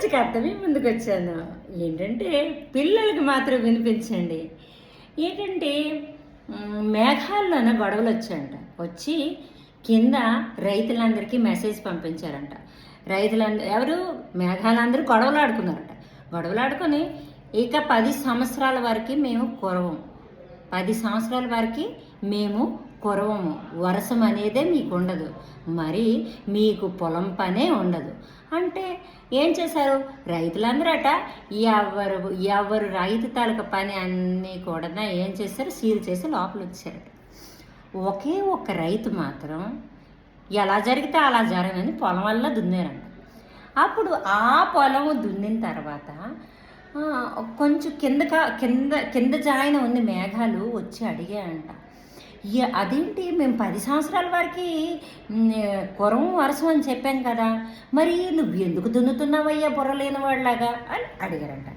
మంచి కథ మీ ముందుకు వచ్చాను. ఏంటంటే పిల్లలకి మాత్రం వినిపించండి. ఏంటంటే మేఘాల్లోన గొడవలు వచ్చాయంట. వచ్చి కింద రైతులందరికీ మెసేజ్ పంపించారంట. ఎవరు మేఘాలందరూ గొడవలాడుకున్నారంట. గొడవలాడుకొని ఇక 10 సంవత్సరాల వరకు మేము కురవం, 10 సంవత్సరాల వరకు మేము కురవము, వర్షం అనేదే మీకు ఉండదు, మరి మీకు పొలం పనే ఉండదు అంటే ఏం చేశారు రైతులందరూ అట. ఎవరు రైతు తాలూక పని అన్నీ కూడా ఏం చేశారు, సీల్ చేసి లోపల వచ్చారట. ఒకే ఒక్క రైతు మాత్రం ఎలా జరిగితే అలా జరగనని పొలం వల్ల దున్నారంట. అప్పుడు ఆ పొలం దున్నిన తర్వాత కొంచెం కింద జాయిన ఉంది మేఘాలు వచ్చి అడిగాయంట, అదేంటి మేము 10 సంవత్సరాల వరకు కురం వర్షం అని చెప్పాను కదా, మరి నువ్వు ఎందుకు దున్నుతున్నావయ్యా బుర్రలేని వాళ్ళలాగా అని అడిగారంట.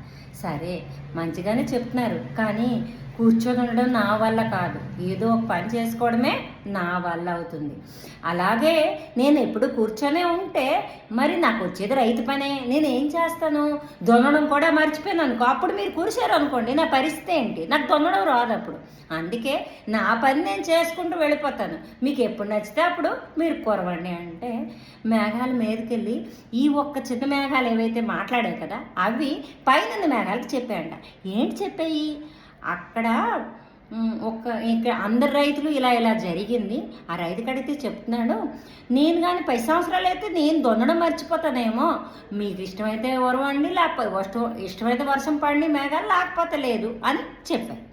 సరే మంచిగానే చెప్తున్నారు, కానీ కూర్చొని ఉండడం నా వల్ల కాదు, ఏదో ఒక పని చేసుకోవడమే నా వల్ల అవుతుంది. అలాగే నేను ఎప్పుడు కూర్చొనే ఉంటే మరి నాకు వచ్చేది రైతు పనే, నేను ఏం చేస్తాను, దున్నడం కూడా మర్చిపోయాను అనుకో, అప్పుడు మీరు కూర్చారు అనుకోండి నా పరిస్థితి ఏంటి, నాకు దున్నడం రాదు అప్పుడు. అందుకే నా పని నేను చేసుకుంటూ వెళ్ళిపోతాను, మీకు ఎప్పుడు నచ్చితే అప్పుడు మీరు కురవండి అంటే మేఘాల మీదకెళ్ళి ఈ ఒక్క చిన్న మేఘాలు ఏవైతే మాట్లాడాయి కదా అవి పైన మేఘాలకు చెప్పాయంట. ఏంటి చెప్పాయి, అక్కడ ఇక్కడ అందరు రైతులు ఇలా జరిగింది, ఆ రైతు కడిగితే చెప్తున్నాడు, నేను కానీ 10 సంవత్సరాలు అయితే నేను దున్నడం మర్చిపోతానేమో, మీకు ఇష్టమైతే వరవండి, లేకపోతే ఇష్టమైతే వర్షం పడి మేఘాలు లేకపోతే లేదు అని చెప్పారు.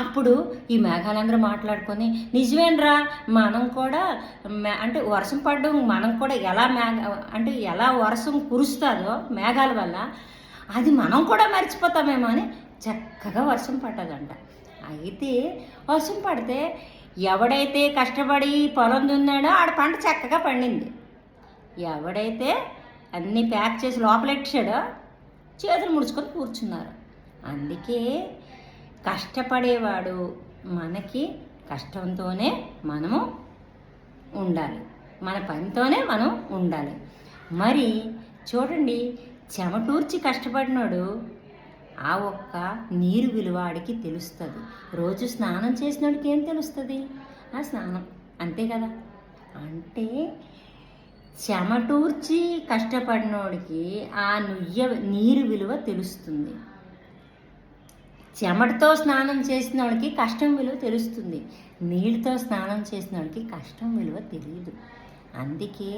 అప్పుడు ఈ మేఘాలందరూ మాట్లాడుకొని నిజమేనరా మనం కూడా అంటే వర్షం పడడం మనం కూడా ఎలా వర్షం కురుస్తుందో మేఘాల వల్ల అది మనం కూడా మర్చిపోతామేమో అని చక్కగా వర్షం పట్టదంట. అయితే వర్షం పడితే ఎవడైతే కష్టపడి పొలం దున్నాడో ఆడ పంట చక్కగా పండింది, ఎవడైతే అన్నీ ప్యాక్ చేసి లోపలెట్టాడో చేతులు ముడుచుకొని కూర్చున్నారు. అందుకే కష్టపడేవాడు మనకి కష్టంతోనే మనము ఉండాలి, మన పనితోనే మనం ఉండాలి. మరి చూడండి, చెమటూర్చి కష్టపడినాడు ఆ ఒక్క నీరు విలువాడికి తెలుస్తుంది, రోజు స్నానం చేసినోడికి ఏం తెలుస్తుంది, ఆ స్నానం అంతే కదా. అంటే చెమటూర్చి కష్టపడినోడికి ఆ నీరు విలువ తెలుస్తుంది, చెమటతో స్నానం చేసినోడికి కష్టం విలువ తెలుస్తుంది, నీళ్ళతో స్నానం చేసినోడికి కష్టం విలువ తెలియదు. అందుకే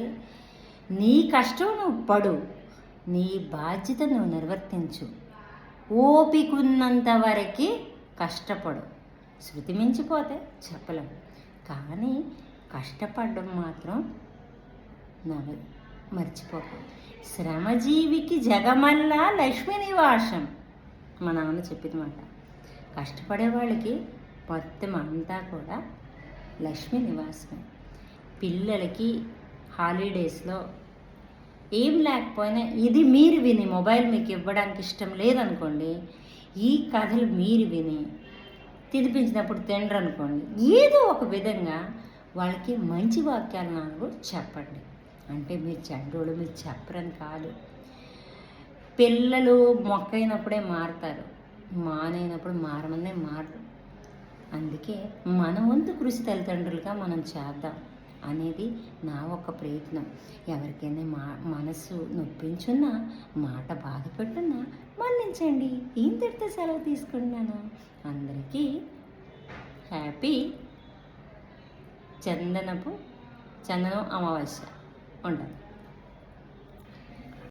నీ కష్టం నువ్వు పడు, నీ బాధ్యత నువ్వు నిర్వర్తించు, ఓపికన్నంత వరకు కష్టపడు, శృతి మించిపోతే చెప్పలేము, కానీ కష్టపడడం మాత్రం మర్చిపోకు. శ్రమజీవికి జగమల్లా లక్ష్మీ నివాసం, మా నాన్న చెప్పిన మాట. కష్టపడే వాళ్ళకి మొత్తం అంతా కూడా లక్ష్మీ నివాసమే. పిల్లలకి హాలిడేస్లో ఏం లేకపోయినా ఇది మీరు విని, మొబైల్ మీకు ఇవ్వడానికి ఇష్టం లేదనుకోండి, ఈ కథలు మీరు విని తినిపించినప్పుడు తినరు అనుకోండి, ఏదో ఒక విధంగా వాళ్ళకి మంచి వాక్యాలు నాకు చెప్పండి. అంటే మీరు చెడ్డోడు మీరు చెప్పరని కాదు, పిల్లలు మొక్కైనప్పుడే మారుతారు, మానైనప్పుడు మారమనే మారదు. అందుకే మన వంతు కృషి తల్లిదండ్రులుగా మనం చేద్దాం అనేది నా ఒక ప్రయత్నం. ఎవరికైనా మనసు నొప్పించున్నా, మాట బాధ పెట్టున్నా మన్నించండి. ఇంతటితో సెలవు తీసుకుంటున్నాను. అందరికీ హ్యాపీ చందనం అమావాస్య. ఉంటాను.